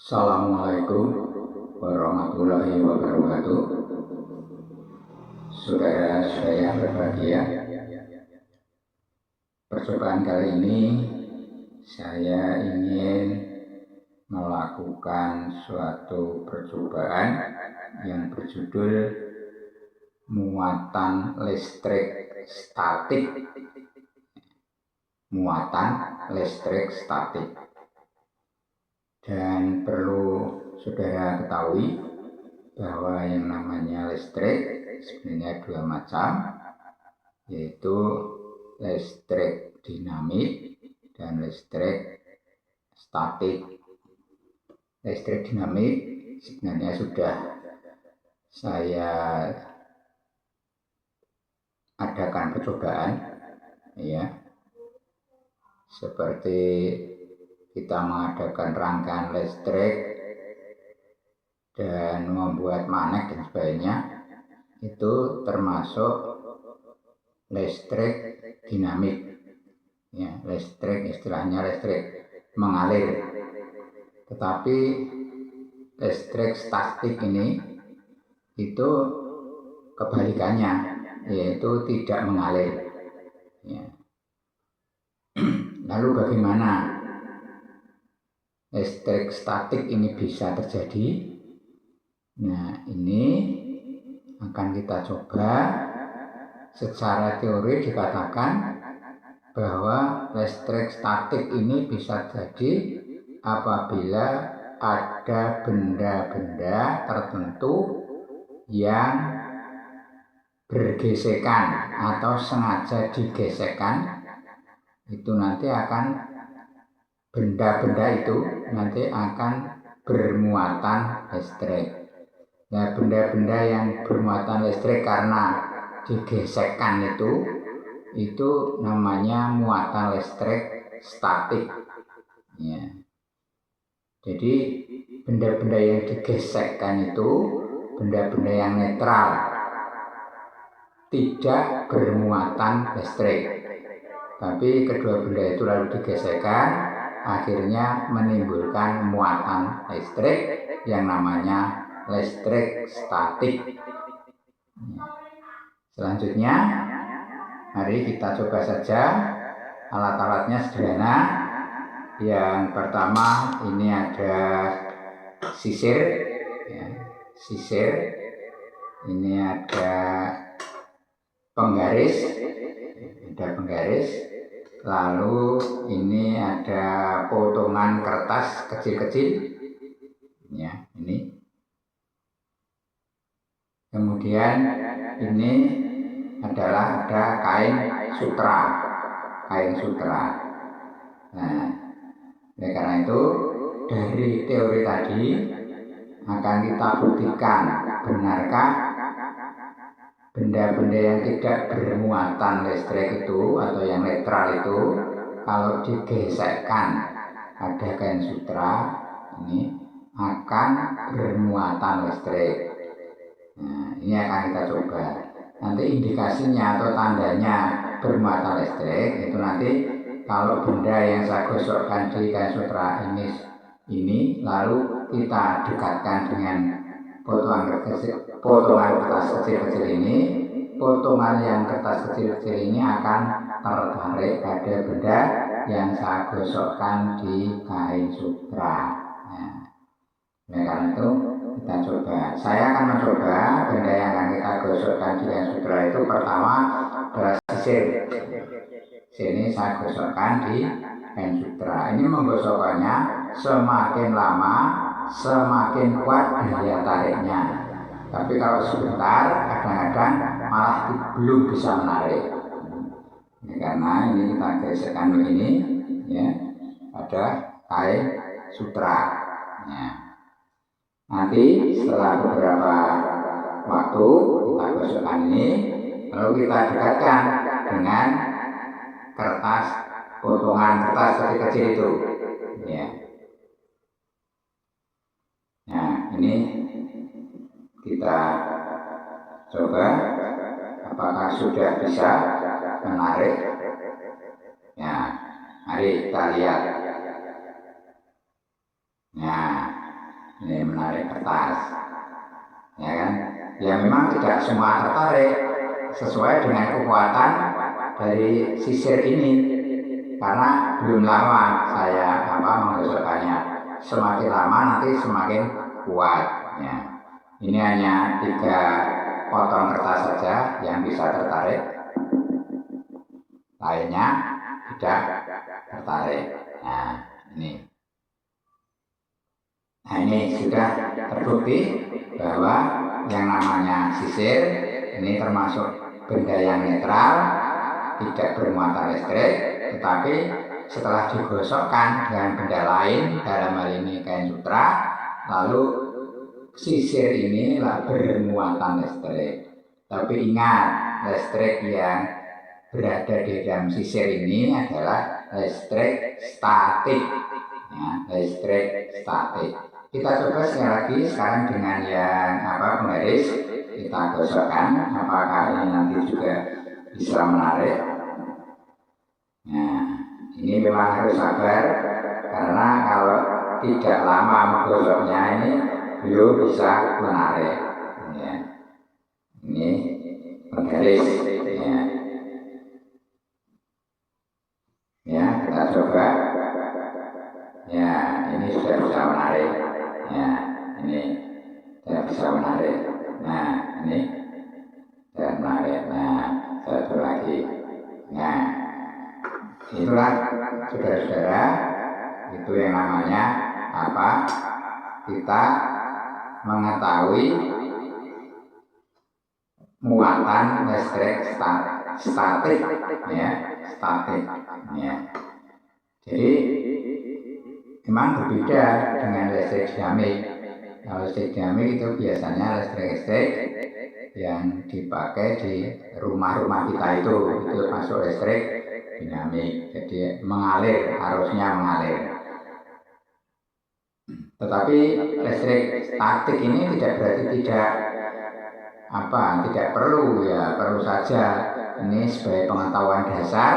Assalamualaikum warahmatullahi wabarakatuh. Saudara-saudara yang berbahagia, percobaan kali ini saya ingin melakukan suatu percobaan yang berjudul muatan listrik statik. Muatan listrik statik. Dan perlu saudara ketahui bahwa yang namanya listrik sebenarnya dua macam, yaitu listrik dinamik dan listrik statik. Listrik dinamik sebenarnya sudah saya adakan percobaan, ya, seperti kita mengadakan rangkaian listrik dan membuat magnet dan sebagainya, itu termasuk listrik dinamik, ya, listrik istilahnya listrik mengalir. Tetapi listrik statik ini itu kebalikannya, yaitu tidak mengalir, ya. Lalu bagaimana listrik statik ini bisa terjadi? Nah, ini akan kita coba. Secara teori dikatakan bahwa listrik statik ini bisa terjadi apabila ada benda-benda tertentu yang bergesekan atau sengaja digesekkan. Itu nanti akan benda-benda itu nanti akan bermuatan listrik. Nah, benda-benda yang bermuatan listrik karena digesekkan itu namanya muatan listrik statik, ya. Jadi benda-benda yang digesekkan itu benda-benda yang netral, tidak bermuatan listrik. Tapi kedua benda itu lalu digesekkan, akhirnya menimbulkan muatan listrik yang namanya listrik statik. Selanjutnya, mari kita coba saja. Alat-alatnya sederhana. Yang pertama ini ada sisir, ya, sisir. Ini ada penggaris, lalu ini ada potongan kertas kecil-kecil, ya, ini. Kemudian ini adalah ada kain sutra. Nah, oleh karena itu dari teori tadi akan kita buktikan benarkah benda-benda yang tidak bermuatan listrik itu atau yang netral itu kalau digesekkan ada kain sutra ini akan bermuatan listrik. Nah, ini akan kita coba. Nanti indikasinya atau tandanya bermuatan listrik itu nanti kalau benda yang saya gosokkan di kain sutra ini lalu kita dekatkan dengan potongan kertas kecil-kecil ini, potongan yang kertas kecil-kecil ini akan tertarik pada benda yang saya gosokkan di kain sutra. Nah, karena itu kita coba. Saya akan mencoba benda yang akan kita gosokkan di kain sutra itu pertama adalah sisir. Sini saya gosokkan di kain sutra. Ini menggosokkannya semakin lama semakin kuat daya tariknya. Tapi kalau sebentar kadang-kadang malah belum bisa menarik. Ini karena ini kita gesekkan begini, ya, ada kain sutra. Ya. Nanti setelah beberapa waktu kita gosokkan ini, lalu kita dekatkan dengan kertas, potongan kertas kecil-kecil itu, ya. Nah, ini kita coba apakah sudah bisa menarik. Ya, mari kita lihat. Nah, ini menarik kertas, ya kan? Ya memang tidak semua tertarik sesuai dengan kekuatan dari sisir ini, karena belum lama saya menggosokkannya. Semakin lama nanti semakin kuat. Ya. Ini hanya 3 potong kertas saja yang bisa tertarik, lainnya tidak tertarik. Nah ini sudah terbukti bahwa yang namanya sisir ini termasuk benda yang netral, tidak bermuatan listrik, tetapi setelah digosokkan dengan benda lain, dalam hal ini kain sutra, lalu sisir ini bermuatan listrik. Tapi ingat, listrik yang berada di dalam sisir ini adalah listrik statik. Ya, listrik statik. Kita coba sekali lagi sekarang dengan yang penggaris, kita gosokkan, apakah ini nanti juga bisa menarik. Nah, ini memang harus sabar, karena kalau tidak lama menggosoknya ini belum bisa menarik. Ya. Ini menggaris. Ya, kita coba. Ya, ini sudah bisa menarik. Ya, ini sudah bisa menarik. Nah, ini sudah menarik. Nah, satu lagi. Nah, itulah saudara-saudara, itu yang namanya kita mengetahui muatan listrik statik, ya, statik, ya. Jadi memang berbeda dengan listrik dinamik. Kalau listrik dinamik itu biasanya listrik yang dipakai di rumah-rumah kita itu masuk listrik dinamik, jadi mengalir, arusnya mengalir. Tetapi listrik statik ini tidak berarti tidak perlu, ya perlu saja. Ini sebagai pengetahuan dasar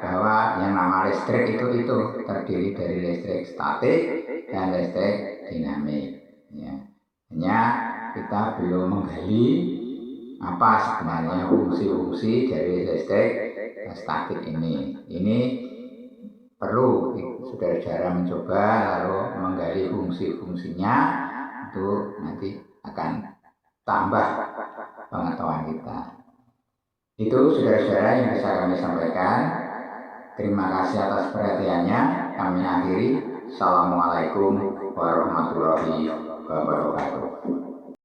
bahwa yang nama listrik itu terdiri dari listrik statik dan listrik dinamik. Ya. Hanya kita belum menggali apa sebenarnya fungsi-fungsi dari listrik statik ini. Ini perlu saudara-saudara mencoba lalu menggali fungsi-fungsinya, itu nanti akan tambah pengetahuan kita. Itu saudara-saudara yang bisa kami sampaikan. Terima kasih atas perhatiannya. Kami akhiri. Assalamualaikum warahmatullahi